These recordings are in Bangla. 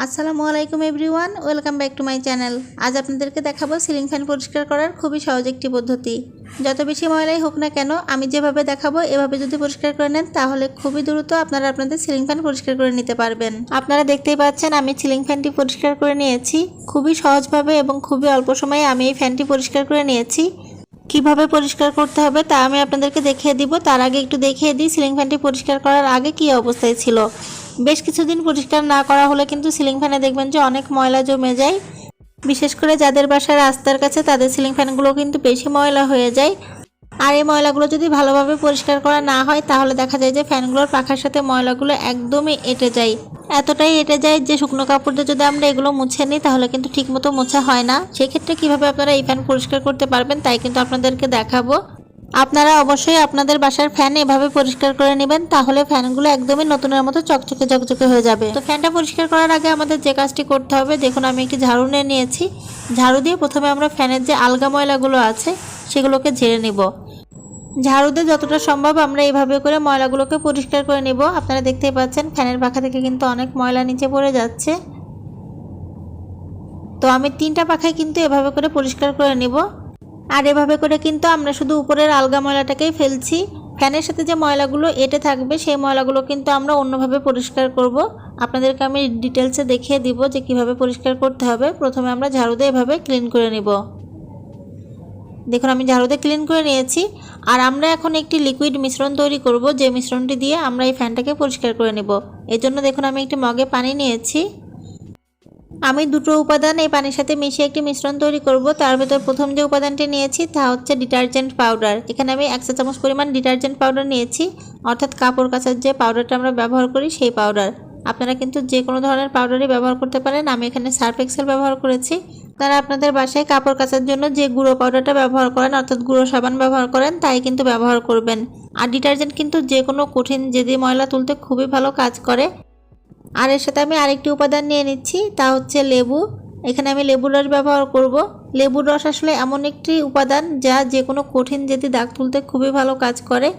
আসসালামু আলাইকুম everyone, welcome back to my channel. আজ আপনাদেরকে দেখাবো সিলিং ফ্যান পরিষ্কার করার খুবই সহজ একটি পদ্ধতি। যত বেশি ময়লাই হোক না কেন, আমি যেভাবে দেখাবো এভাবে যদি পরিষ্কার করে নেন তাহলে খুবই দ্রুত আপনারা আপনাদের সিলিং ফ্যান পরিষ্কার করে নিতে পারবেন। আপনারা দেখতেই পাচ্ছেন আমি সিলিং ফ্যানটি পরিষ্কার করে নিয়েছি খুবই সহজভাবে এবং খুবই অল্প সময়ে আমি এই ফ্যানটি পরিষ্কার করে নিয়েছি। কিভাবে পরিষ্কার করতে হবে তা আমি আপনাদেরকে দেখিয়ে দিব। তার আগে একটু দেখিয়ে দিই সিলিং ফ্যানটি পরিষ্কার করার আগে কী অবস্থায় ছিল। বেশ কিছুদিন পরিষ্কার না করা হলে কিন্তু সিলিং ফ্যানে দেখবেন যে অনেক ময়লা জমে যায়। বিশেষ করে যাদের বাসায় রাস্তার কাছে তাদের সিলিং ফ্যানগুলো কিন্তু বেশি ময়লা হয়ে যায়। আর এই ময়লাগুলো যদি ভালোভাবে পরিষ্কার করা না হয় তাহলে দেখা যায় যে ফ্যানগুলোর পাখার সাথে ময়লাগুলো একদমই এঁটে যায়। এতটাই এঁটে যায় যে শুকনো কাপড় দিয়ে যদি আমরা এগুলো মুছে নিই তাহলে কিন্তু ঠিকমতো মোছা হয় না। সেক্ষেত্রে কীভাবে আপনারা এই ফ্যান পরিষ্কার করতে পারবেন তাই কিন্তু আপনাদেরকে দেখাবো। আপনারা অবশ্যই আপনাদের বাসার ফ্যান এভাবে পরিষ্কার করে নেবেন, তাহলে ফ্যানগুলো একদমই নতুনের মতো চকচকে চকচকে হয়ে যাবে। তো ফ্যানটা পরিষ্কার করার আগে আমাদের যে কাজটি করতে হবে, দেখুন আমি একটি ঝাড়ু নিয়ে নিয়েছি। ঝাড়ু দিয়ে প্রথমে আমরা ফ্যানের যে আলগা ময়লাগুলো আছে সেগুলোকে ঝেড়ে নেব। ঝাড়ু দিয়ে যতটা সম্ভব আমরা এইভাবে করে ময়লাগুলোকে পরিষ্কার করে নেব। আপনারা দেখতেই পাচ্ছেন ফ্যানের পাখা থেকে কিন্তু অনেক ময়লা নিচে পড়ে যাচ্ছে। তো আমি 3টা পাখায় কিন্তু এভাবে করে পরিষ্কার করে নেব। আর এভাবে করে কিন্তু আমরা শুধু উপরের আলগা ময়লাটাকেই ফেলছি। ফ্যানের সাথে যে ময়লাগুলো এঁটে থাকবে সেই ময়লাগুলো কিন্তু আমরা অন্যভাবে পরিষ্কার করব। আপনাদেরকে আমি ডিটেলসে দেখিয়ে দিব যে কিভাবে পরিষ্কার করতে হবে। প্রথমে আমরা ঝাড়ু দিয়ে এভাবে ক্লিন করে নেব। দেখুন আমি ঝাড়ু দিয়ে ক্লিন করে নিয়েছি। আর আমরা এখন একটি লিকুইড মিশ্রণ তৈরি করব, যে মিশ্রণটি দিয়ে আমরা এই ফ্যানটাকে পরিষ্কার করে নেব। এর জন্য দেখুন আমি একটি মগে পানি নিয়েছি। আমি দুটো উপাদান এই পানির সাথে মিশিয়ে একটি মিশ্রণ তৈরি করব। তার ভেতর প্রথম যে উপাদানটি নিয়েছি তা হচ্ছে ডিটারজেন্ট পাউডার। এখানে আমি 1 চা চামচ পরিমাণ ডিটারজেন্ট পাউডার নিয়েছি, অর্থাৎ কাপড় কাচার যে পাউডারটা আমরা ব্যবহার করি সেই পাউডার। আপনারা কিন্তু যে কোনো ধরনের পাউডারই ব্যবহার করতে পারেন। আমি এখানে সার্ফ এক্সেল ব্যবহার করেছি। তারা আপনাদের বাসায় কাপড় কাচার জন্য যে গুঁড়ো পাউডারটা ব্যবহার করেন, অর্থাৎ গুঁড়ো সাবান ব্যবহার করেন, তাই কিন্তু ব্যবহার করবেন। আর ডিটারজেন্ট কিন্তু যে কোনো কঠিন জেদি ময়লা তুলতে খুবই ভালো কাজ করে। আর এর সাথে আমি আরেকটি উপাদান নিয়ে নিচ্ছি, তা হচ্ছে লেবু। এখানে আমি লেবুর রস ব্যবহার করব। লেবুর রস আসলে এমন একটি উপাদান যা যে কোনো কঠিন জেদি দাগ তুলতে খুবই ভালো কাজ করে।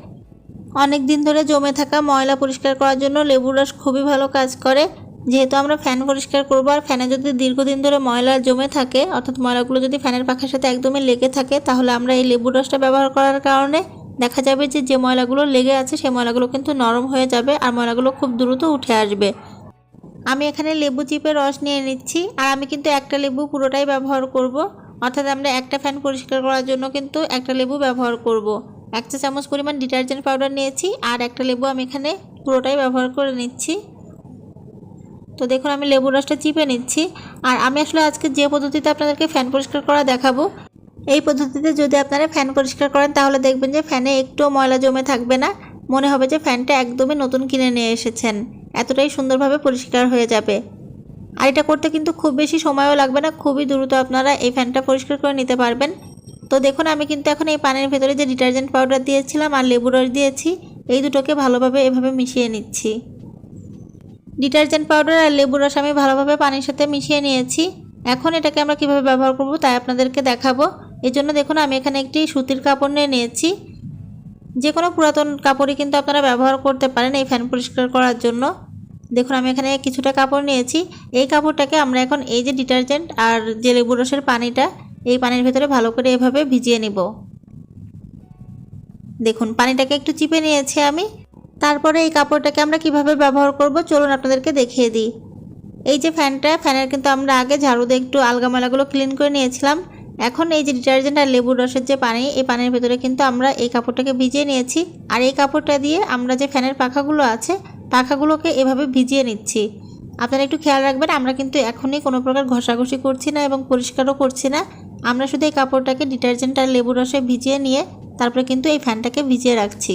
অনেক দিন ধরে জমে থাকা ময়লা পরিষ্কার করার জন্য লেবুর রস খুবই ভালো কাজ করে। যেহেতু আমরা ফ্যান পরিষ্কার করব আর ফ্যানে যদি দীর্ঘদিন ধরে ময়লা জমে থাকে, অর্থাৎ ময়লাগুলো যদি ফ্যানের পাখার সাথে একদমই লেগে থাকে, তাহলে আমরা এই লেবুর রসটা ব্যবহার করার কারণে দেখা যাবে যে যে ময়লাগুলো লেগে আছে সেই ময়লাগুলো কিন্তু নরম হয়ে যাবে আর ময়লাগুলো খুব দ্রুত উঠে আসবে। আমি এখানে লেবু চিপে রস নিয়ে নিচ্ছি। আর আমি কিন্তু একটা লেবু পুরোটাই ব্যবহার করব, অর্থাৎ আমরা একটা ফ্যান পরিষ্কার করার জন্য কিন্তু একটা লেবু ব্যবহার করব। 1 চা চামচ পরিমাণ ডিটারজেন্ট পাউডার নিয়েছি আর একটা লেবু আমি এখানে পুরোটাই ব্যবহার করে নিচ্ছি। তো দেখুন আমি লেবুর রসটা চিপে নিচ্ছি। আর আমি আসলে আজকে যে পদ্ধতিতে আপনাদেরকে ফ্যান পরিষ্কার করা দেখাবো, এই পদ্ধতিতে যদি আপনারা ফ্যান পরিষ্কার করেন তাহলে দেখবেন যে ফ্যানে একটুও ময়লা জমে থাকবে না। মনে হবে যে ফ্যানটা একদমই নতুন কিনে নিয়ে এসেছেন। এতটাই সুন্দরভাবে পরিষ্কার হয়ে যাবে। আর এটা করতে কিন্তু খুব বেশি সময়ও লাগবে না, খুবই দ্রুত আপনারা এই ফ্যানটা পরিষ্কার করে নিতে পারবেন। তো দেখুন আমি কিন্তু এখন এই পানির ভেতরে যে ডিটারজেন্ট পাউডার দিয়েছিলাম আর লেবু রস দিয়েছি, এই দুটোকে ভালোভাবে এভাবে মিশিয়ে নিচ্ছি। ডিটারজেন্ট পাউডার আর লেবু রস আমি ভালোভাবে পানির সাথে মিশিয়ে নিয়েছি। এখন এটাকে আমরা কিভাবে ব্যবহার করব তাই আপনাদেরকে দেখাবো। এই জন্য দেখুন আমি এখানে একটি সুতির কাপড় নিয়ে নিয়েছি। যে কোনো পুরাতন কাপড়ই কিন্তু আপনারা ব্যবহার করতে পারেন এই ফ্যান পরিষ্কার করার জন্য। দেখুন আমি এখানে কিছুটা কাপড় নিয়েছি। এই কাপড়টাকে আমরা এখন এই যে ডিটারজেন্ট আর যে লেবু রসের পানিটা, এই পানির ভেতরে ভালো করে এভাবে ভিজিয়ে নিব। দেখুন পানিটাকে একটু চিপে নিয়েছি আমি। তারপরে এই কাপড়টাকে আমরা কিভাবে ব্যবহার করব চলুন আপনাদেরকে দেখিয়ে দিই। এই যে ফ্যানের কিন্তু আমরা আগে ঝাড়ু দিয়ে একটু আলগা ময়লাগুলো ক্লিন করে নিয়েছিলাম। এখন এই যে ডিটারজেন্ট আর লেবুর রসের যে পানি, এই পানির ভেতরে কিন্তু আমরা এই কাপড়টাকে ভিজিয়ে নিয়েছি। আর এই কাপড়টা দিয়ে আমরা যে ফ্যানের পাখাগুলো আছে পাখাগুলোকে এভাবে ভিজিয়ে নিচ্ছি। আপনারা একটু খেয়াল রাখবেন, আমরা কিন্তু এখনই কোনো প্রকার ঘষাঘষি করছি না এবং পরিষ্কারও করছি না। আমরা শুধু এই কাপড়টাকে ডিটারজেন্ট আর লেবুর রসে ভিজিয়ে নিয়ে তারপরে কিন্তু এই ফ্যানটাকে ভিজিয়ে রাখছি।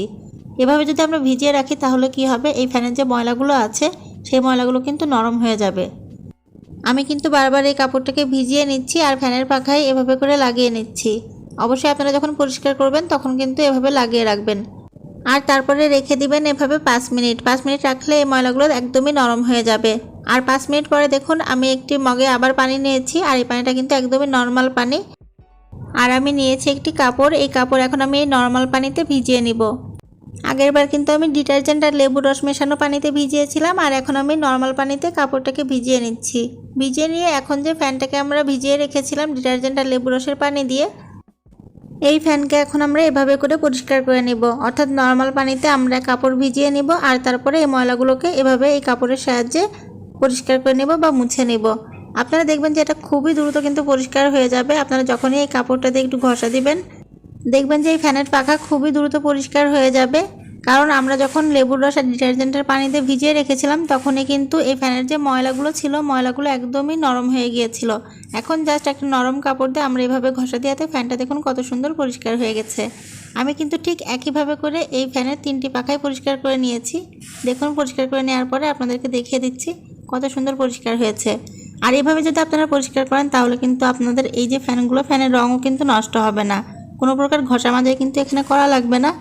এভাবে যদি আমরা ভিজিয়ে রাখি তাহলে কি হবে, এই ফ্যানের যে ময়লাগুলো আছে সেই ময়লাগুলো কিন্তু নরম হয়ে যাবে। আমি কিন্তু বারবার এই কাপড়টাকে ভিজিয়ে নিচ্ছি আর ফ্যানের পাখায় এভাবে করে লাগিয়ে নিচ্ছি। অবশ্যই আপনারা যখন পরিষ্কার করবেন তখন কিন্তু এভাবে লাগিয়ে রাখবেন। আর তারপরে রেখে দিবেন এভাবে 5 মিনিট। 5 মিনিট রাখলে এই ময়লাগুলো একদমই নরম হয়ে যাবে। আর 5 মিনিট পরে দেখুন আমি একটি মগে আবার পানি নিয়েছি আর এই পানিটা কিন্তু একদমই নর্মাল পানি। আর আমি নিয়েছি একটি কাপড়, এই কাপড় এখন আমি এই নর্মাল পানিতে ভিজিয়ে নিব। আগেরবার কিন্তু আমি ডিটারজেন্ট আর লেবুর রস মেশানো পানিতে ভিজিয়েছিলাম, আর এখন আমি নর্মাল পানিতে কাপড়টাকে ভিজিয়ে নিচ্ছি। ভিজিয়ে নিয়ে এখন যে ফ্যানটাকে আমরা ভিজিয়ে রেখেছিলাম ডিটারজেন্ট আর লেবু রসের পানি দিয়ে, এই ফ্যানকে এখন আমরা এভাবে করে পরিষ্কার করে নিব। অর্থাৎ নর্মাল পানিতে আমরা কাপড় ভিজিয়ে নিব আর তারপরে এই ময়লাগুলোকে এভাবে এই কাপড়ের সাহায্যে পরিষ্কার করে নেব বা মুছে নেব। আপনারা দেখবেন যে এটা খুবই দ্রুত কিন্তু পরিষ্কার হয়ে যাবে। আপনারা যখনই এই কাপড়টা দিয়ে একটু ঘষা দিবেন, দেখবেন যে এই ফ্যানের পাখা খুবই দ্রুত পরিষ্কার হয়ে যাবে। কারণ আমরা যখন লেবুর রস আর ডিটারজেন্টের পানিতে ভিজিয়ে রেখেছিলাম তখনই কিন্তু এই ফ্যানের যে ময়লাগুলো ছিল ময়লাগুলো একদমই নরম হয়ে গিয়েছিল। এখন জাস্ট একটা নরম কাপড় দিয়ে আমরা এইভাবে ঘষা দিয়াতে ফ্যানটা দেখুন কত সুন্দর পরিষ্কার হয়ে গেছে। আমি কিন্তু ঠিক একইভাবে করে এই ফ্যানের 3টি পাখাই পরিষ্কার করে নিয়েছি। দেখুন পরিষ্কার করে নেওয়ার পরে আপনাদেরকে দেখিয়ে দিচ্ছি কত সুন্দর পরিষ্কার হয়েছে। আর এভাবে যদি আপনারা পরিষ্কার করেন তাহলে কিন্তু আপনাদের এই যে ফ্যানগুলো, ফ্যানের রঙও কিন্তু নষ্ট হবে না। কোনো প্রকার ঘষা মাজা কিন্তু এখানে করা লাগবে না,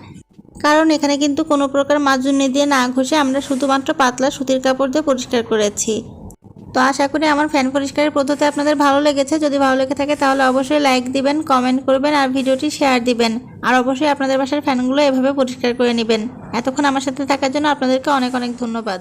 কারণ এখানে কিন্তু কোনো প্রকার মাজুনি দিয়ে না ঘষে আমরা শুধুমাত্র পাতলা সুতির কাপড় দিয়ে পরিষ্কার করেছি। তো আশা করি আমার ফ্যান পরিষ্কারের পদ্ধতি আপনাদের ভালো লেগেছে। যদি ভালো লেগে থাকে তাহলে অবশ্যই লাইক দিবেন, কমেন্ট করবেন আর ভিডিওটি শেয়ার দিবেন। আর অবশ্যই আপনাদের বাসার ফ্যানগুলো এভাবে পরিষ্কার করে নেবেন। এতক্ষণ আমার সাথে থাকার জন্য আপনাদেরকে অনেক অনেক ধন্যবাদ।